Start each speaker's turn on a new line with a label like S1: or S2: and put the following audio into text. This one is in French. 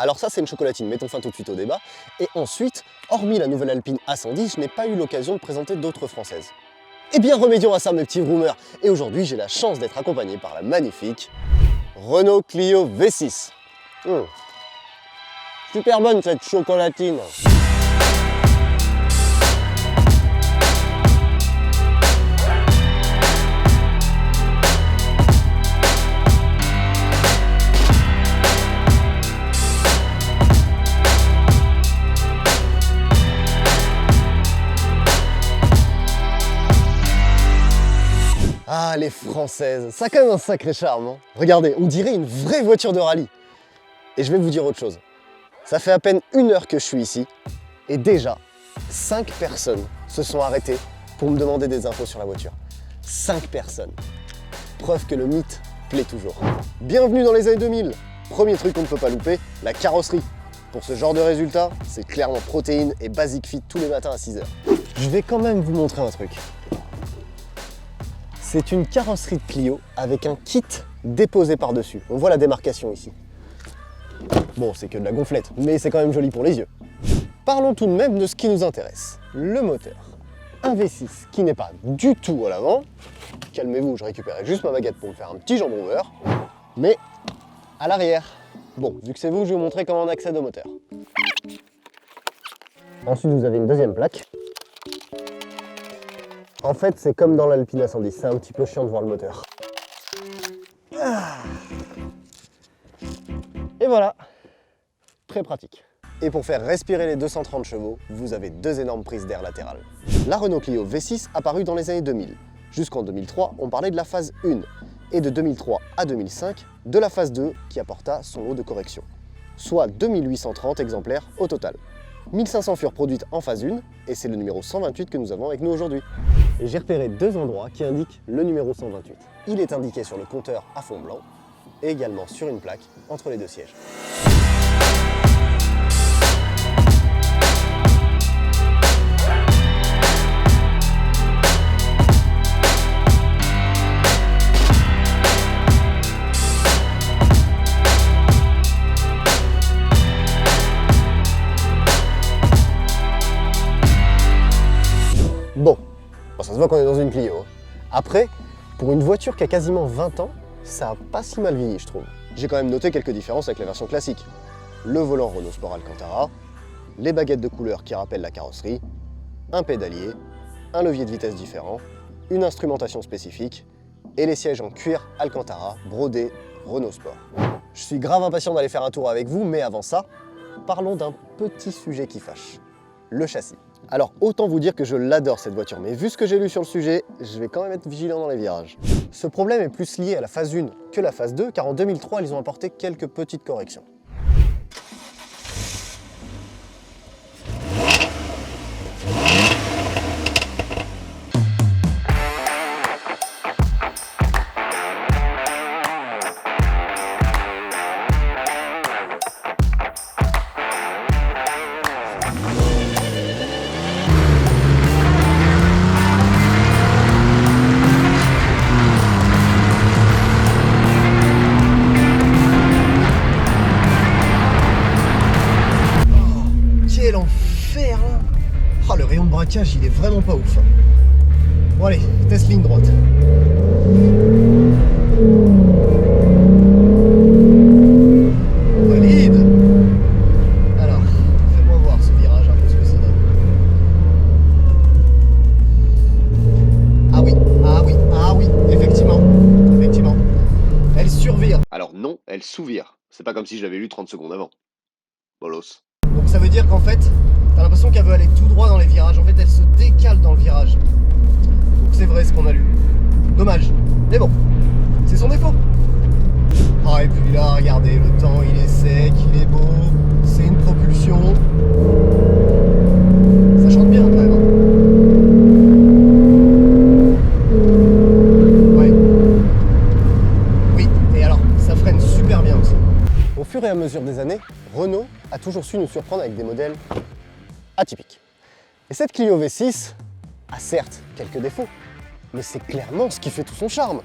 S1: Alors ça, c'est une chocolatine, mettons fin tout de suite au débat. Et ensuite, hormis la nouvelle Alpine A110, je n'ai pas eu l'occasion de présenter d'autres françaises. Eh bien, remédions à ça, mes petits groomers. Et aujourd'hui, j'ai la chance d'être accompagné par la magnifique Renault Clio V6. Super bonne cette chocolatine. Ah, les françaises, ça a quand même un sacré charme, hein. Regardez, on dirait une vraie voiture de rallye. Et je vais vous dire autre chose. Ça fait à peine 1 heure que je suis ici, et déjà, 5 personnes se sont arrêtées pour me demander des infos sur la voiture. 5 personnes. Preuve que le mythe plaît toujours. Bienvenue dans les années 2000. Premier truc qu'on ne peut pas louper, la carrosserie. Pour ce genre de résultat, c'est clairement protéines et basic fit tous les matins à 6 heures. Je vais quand même vous montrer un truc. C'est une carrosserie de Clio avec un kit déposé par-dessus. On voit la démarcation ici. Bon, c'est que de la gonflette, mais c'est quand même joli pour les yeux. Parlons tout de même de ce qui nous intéresse, le moteur. Un V6 qui n'est pas du tout à l'avant. Calmez-vous, je récupérais juste ma baguette pour me faire un petit jambon beurre. Mais à l'arrière. Bon, vu que c'est vous, je vais vous montrer comment on accède au moteur. Ensuite, vous avez une deuxième plaque. En fait, c'est comme dans l'Alpine A110, c'est un petit peu chiant de voir le moteur. Et voilà, très pratique. Et pour faire respirer les 230 chevaux, vous avez 2 énormes prises d'air latérales. La Renault Clio V6 apparut dans les années 2000. Jusqu'en 2003, on parlait de la phase 1. Et de 2003 à 2005, de la phase 2 qui apporta son lot de correction. Soit 2830 exemplaires au total. 1500 furent produites en phase 1, et c'est le numéro 128 que nous avons avec nous aujourd'hui. Et j'ai repéré 2 endroits qui indiquent le numéro 128. Il est indiqué sur le compteur à fond blanc, et également sur une plaque entre les 2 sièges. Bon, ça se voit qu'on est dans une Clio. Après, pour une voiture qui a quasiment 20 ans, ça a pas si mal vieilli, je trouve. J'ai quand même noté quelques différences avec la version classique. Le volant Renault Sport Alcantara, les baguettes de couleur qui rappellent la carrosserie, un pédalier, un levier de vitesse différent, une instrumentation spécifique et les sièges en cuir Alcantara brodés Renault Sport. Je suis grave impatient d'aller faire un tour avec vous, mais avant ça, parlons d'un petit sujet qui fâche, le châssis. Alors autant vous dire que je l'adore cette voiture, mais vu ce que j'ai lu sur le sujet, je vais quand même être vigilant dans les virages. Ce problème est plus lié à la phase 1 que la phase 2, car en 2003, ils ont apporté quelques petites corrections. Quel enfer, hein. Oh, le rayon de braquage, il est vraiment pas ouf. Bon allez, test ligne droite. On valide. Alors, fais-moi voir ce virage, un peu ce que ça donne. Ah oui, effectivement. Elle survire. Alors non, elle sous-vire. C'est pas comme si je l'avais lu 30 secondes avant. Bolos. Donc ça veut dire qu'en fait, t'as l'impression qu'elle veut aller tout droit dans les virages. En fait, elle se décale dans le virage. Donc c'est vrai ce qu'on a lu. Dommage. Mais bon, c'est son défaut. Ah, et puis là, regardez, le temps, il est sec, il est beau. C'est une propulsion. Ça chante bien quand même. Ouais. Oui, et alors, ça freine super bien aussi. Au fur et à mesure des années, Renault a toujours su nous surprendre avec des modèles atypiques. Et cette Clio V6 a certes quelques défauts, mais c'est clairement ce qui fait tout son charme.